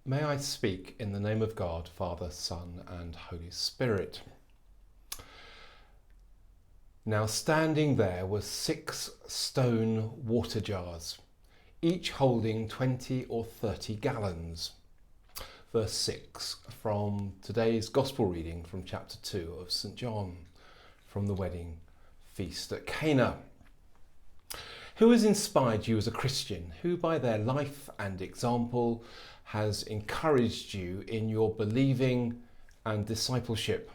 May I speak in the name of God, Father, Son, and Holy Spirit. Now standing there were 6 stone water jars, each holding 20 or 30 gallons. Verse 6 from today's Gospel reading from chapter 2 of St. John, from the wedding feast at Cana. Who has inspired you as a Christian? Who by their life and example has encouraged you in your believing and discipleship?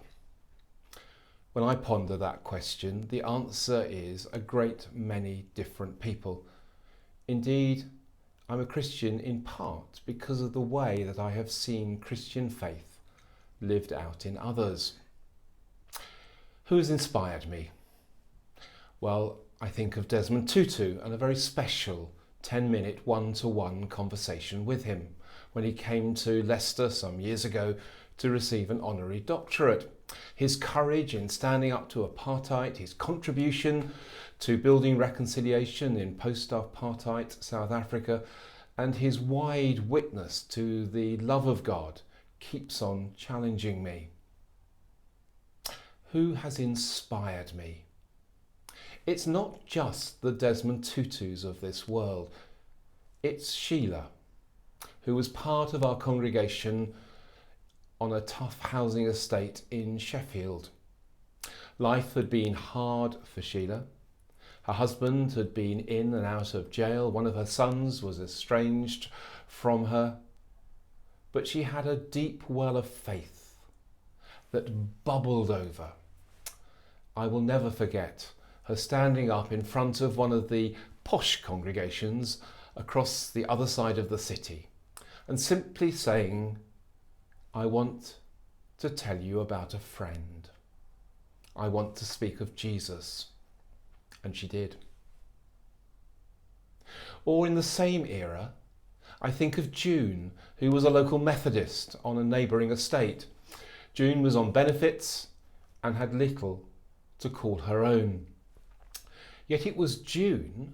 When I ponder that question, the answer is a great many different people. Indeed, I'm a Christian in part because of the way that I have seen Christian faith lived out in others. Who has inspired me? Well, I think of Desmond Tutu and a very special 10-minute one-to-one conversation with him when he came to Leicester some years ago to receive an honorary doctorate. His courage in standing up to apartheid, his contribution to building reconciliation in post-apartheid South Africa, and his wide witness to the love of God keeps on challenging me. Who has inspired me? It's not just the Desmond Tutus of this world. It's Sheila, who was part of our congregation on a tough housing estate in Sheffield. Life had been hard for Sheila. Her husband had been in and out of jail. One of her sons was estranged from her. But she had a deep well of faith that bubbled over. I will never forget her standing up in front of one of the posh congregations across the other side of the city and simply saying, I want to tell you about a friend. I want to speak of Jesus. And she did. Or in the same era, I think of June, who was a local Methodist on a neighbouring estate. June was on benefits and had little to call her own. Yet it was June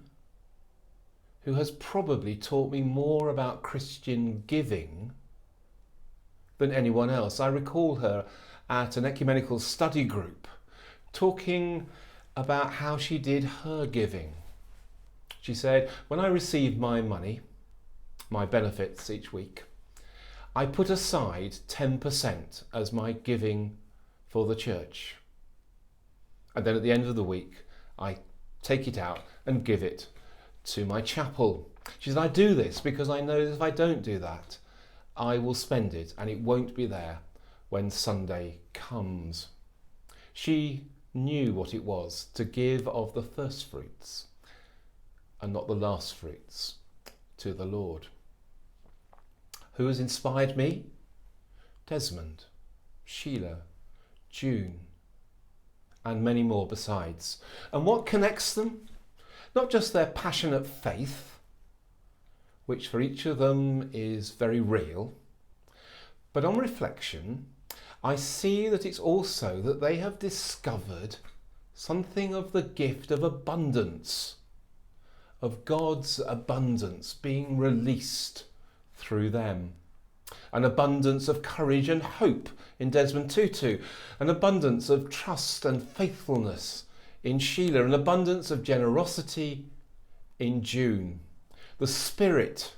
who has probably taught me more about Christian giving than anyone else. I recall her at an ecumenical study group talking about how she did her giving. She said, when I received my money, my benefits each week, I put aside 10% as my giving for the church. And then at the end of the week, I take it out and give it to my chapel. She said, I do this because I know that if I don't do that, I will spend it and it won't be there when Sunday comes. She knew what it was to give of the first fruits and not the last fruits to the Lord. Who has inspired me? Desmond, Sheila, June, and many more besides. And what connects them? Not just their passionate faith, which for each of them is very real, but on reflection, I see that it's also that they have discovered something of the gift of abundance, of God's abundance being released through them. An abundance of courage and hope in Desmond Tutu, an abundance of trust and faithfulness in Sheila, an abundance of generosity in June. The Spirit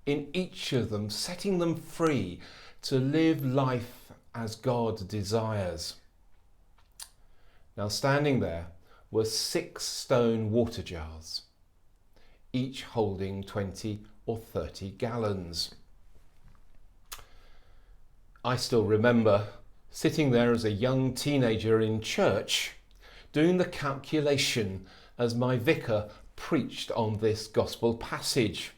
in each of them setting them free to live life as God desires. Now standing there were 6 stone water jars, each holding 20 or 30 gallons. I still remember sitting there as a young teenager in church, doing the calculation as my vicar preached on this gospel passage.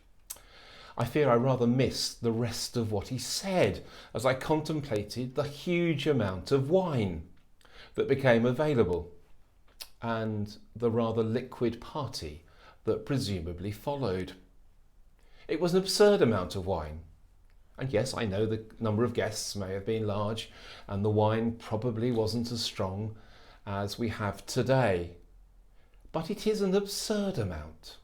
I fear I rather missed the rest of what he said as I contemplated the huge amount of wine that became available and the rather liquid party that presumably followed. It was an absurd amount of wine. And yes, I know the number of guests may have been large and the wine probably wasn't as strong as we have today. But it is an absurd amount,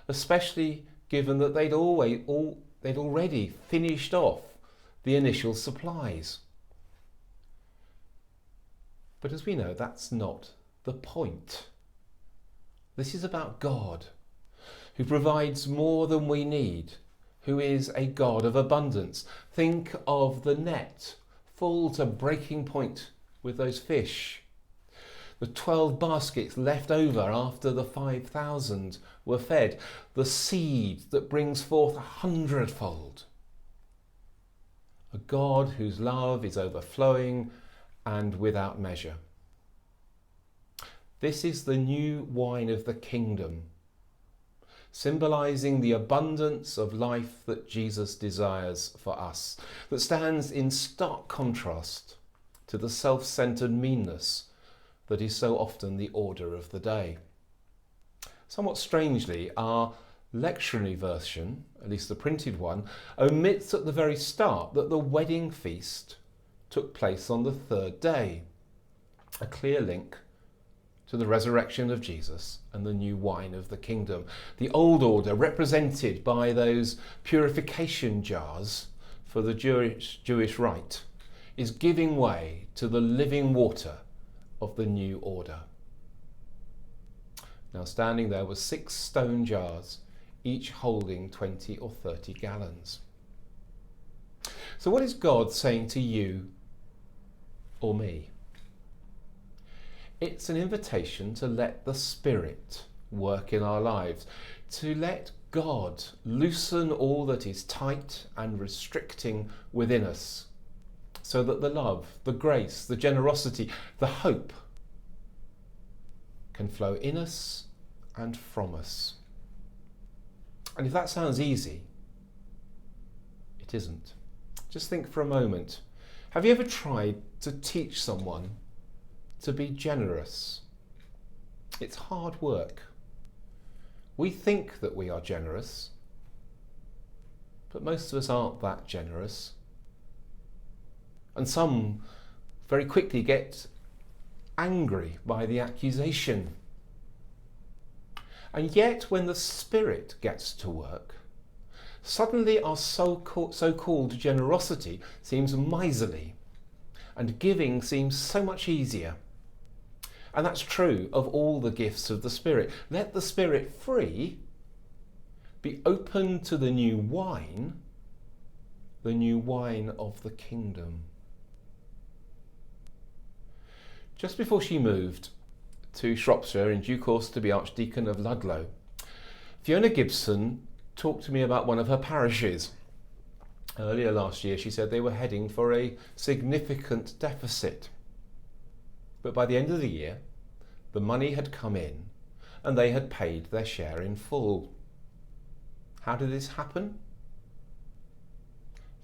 especially given that they'd all They'd already finished off the initial supplies. But as we know, that's not the point. This is about God, who provides more than we need, who is a God of abundance. Think of the net full to breaking point with those fish. The 12 baskets left over after the 5,000 were fed. The seed that brings forth 100-fold. A God whose love is overflowing and without measure. This is the new wine of the kingdom, symbolizing the abundance of life that Jesus desires for us, that stands in stark contrast to the self-centered meanness that is so often the order of the day. Somewhat strangely, our lectionary version, at least the printed one, omits at the very start that the wedding feast took place on the third day, a clear link to the resurrection of Jesus and the new wine of the kingdom. The old order, represented by those purification jars for the Jewish rite, is giving way to the living water of the new order. Now standing there were 6 stone jars, each holding 20 or 30 gallons. So what is God saying to you or me? It's an invitation to let the Spirit work in our lives, to let God loosen all that is tight and restricting within us, so that the love, the grace, the generosity, the hope can flow in us and from us. And if that sounds easy, it isn't. Just think for a moment. Have you ever tried to teach someone to be generous? It's hard work. We think that we are generous, but most of us aren't that generous. And some very quickly get angry by the accusation. And yet when the Spirit gets to work, suddenly our so-called generosity seems miserly and giving seems so much easier. And that's true of all the gifts of the Spirit. Let the Spirit free, be open to the new wine of the kingdom. Just before she moved to Shropshire, in due course to be Archdeacon of Ludlow, Fiona Gibson talked to me about one of her parishes. Earlier last year, she said they were heading for a significant deficit. But by the end of the year, the money had come in and they had paid their share in full. How did this happen?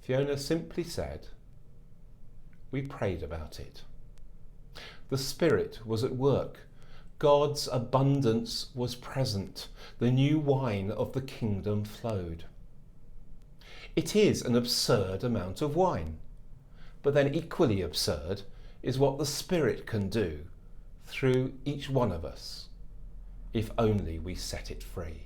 Fiona simply said, "We prayed about it." The Spirit was at work. God's abundance was present. The new wine of the kingdom flowed. It is an absurd amount of wine, but then equally absurd is what the Spirit can do through each one of us, if only we set it free.